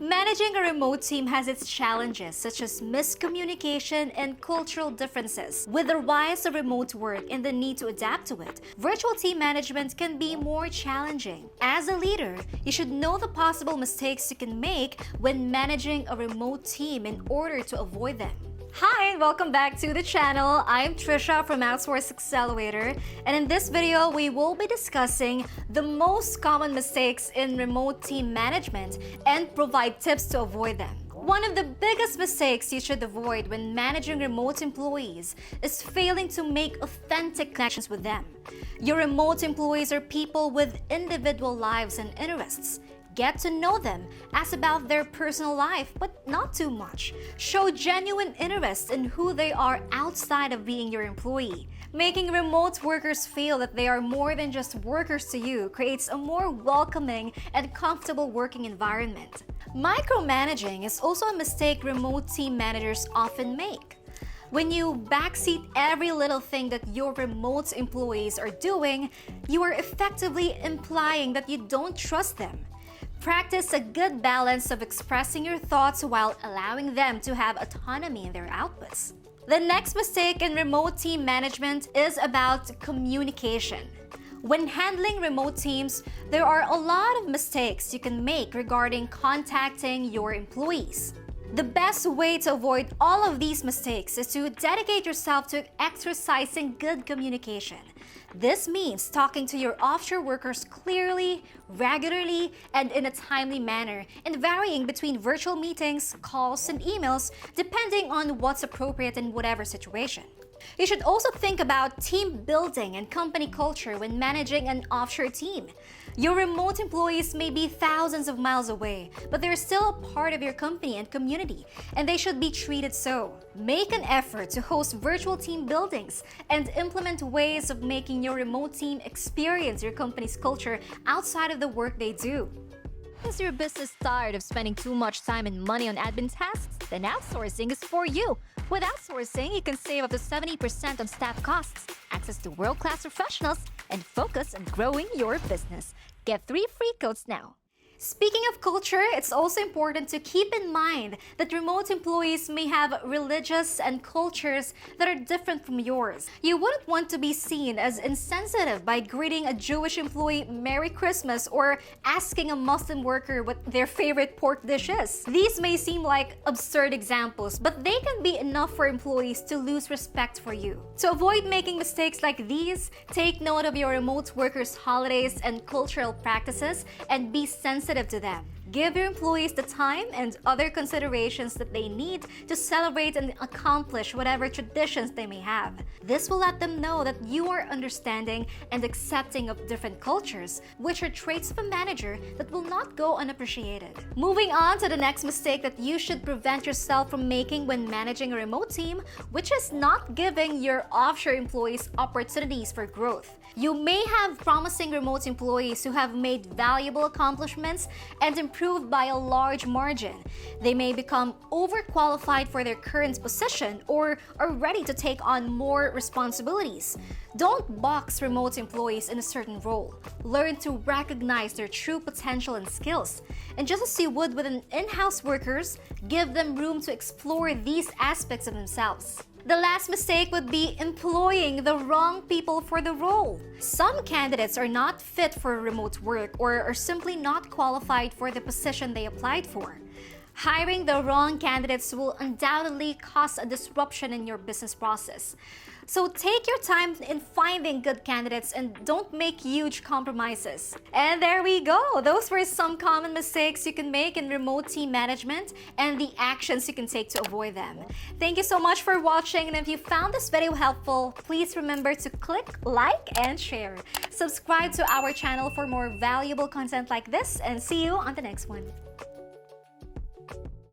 Managing a remote team has its challenges such as miscommunication and cultural differences. With the rise of remote work and the need to adapt to it, virtual team management can be more challenging. As a leader, you should know the possible mistakes you can make when managing a remote team in order to avoid them. Hi, and welcome back to the channel. I'm Trisha from Outsource Accelerator, and in this video, we will be discussing the most common mistakes in remote team management and provide tips to avoid them. One of the biggest mistakes you should avoid when managing remote employees is failing to make authentic connections with them. Your remote employees are people with individual lives and interests. Get to know them, ask about their personal life, but not too much. Show genuine interest in who they are outside of being your employee. Making remote workers feel that they are more than just workers to you creates a more welcoming and comfortable working environment. Micromanaging is also a mistake remote team managers often make. When you backseat every little thing that your remote employees are doing, you are effectively implying that you don't trust them. Practice a good balance of expressing your thoughts while allowing them to have autonomy in their outputs. The next mistake in remote team management is about communication. When handling remote teams, there are a lot of mistakes you can make regarding contacting your employees. The best way to avoid all of these mistakes is to dedicate yourself to exercising good communication. This means talking to your offshore workers clearly, regularly, and in a timely manner, and varying between virtual meetings, calls, and emails depending on what's appropriate in whatever situation. You should also think about team building and company culture when managing an offshore team. Your remote employees may be thousands of miles away, but they're still a part of your company and community, and they should be treated so. Make an effort to host virtual team buildings and implement ways of making your remote team experience your company's culture outside of the work they do. Is your business tired of spending too much time and money on admin tasks? Then outsourcing is for you. With outsourcing, you can save up to 70% on staff costs, access to world-class professionals, and focus on growing your business. Get 3 free codes now. Speaking of culture, it's also important to keep in mind that remote employees may have religious and cultures that are different from yours. You wouldn't want to be seen as insensitive by greeting a Jewish employee Merry Christmas or asking a Muslim worker what their favorite pork dish is. These may seem like absurd examples, but they can be enough for employees to lose respect for you. To avoid making mistakes like these, take note of your remote workers' holidays and cultural practices and be sensitive to them. Give your employees the time and other considerations that they need to celebrate and accomplish whatever traditions they may have. This will let them know that you are understanding and accepting of different cultures, which are traits of a manager that will not go unappreciated. Moving on to the next mistake that you should prevent yourself from making when managing a remote team, which is not giving your offshore employees opportunities for growth. You may have promising remote employees who have made valuable accomplishments and improved by a large margin. They may become overqualified for their current position or are ready to take on more responsibilities. Don't box remote employees in a certain role. Learn to recognize their true potential and skills. And just as you would with an in-house workers, give them room to explore these aspects of themselves. The last mistake would be employing the wrong people for the role. Some candidates are not fit for remote work or are simply not qualified for the position they applied for. Hiring the wrong candidates will undoubtedly cause a disruption in your business process. So take your time in finding good candidates and don't make huge compromises. And there we go. Those were some common mistakes you can make in remote team management and the actions you can take to avoid them. Thank you so much for watching, and if you found this video helpful, please remember to click like and share. Subscribe to our channel for more valuable content like this, and see you on the next one.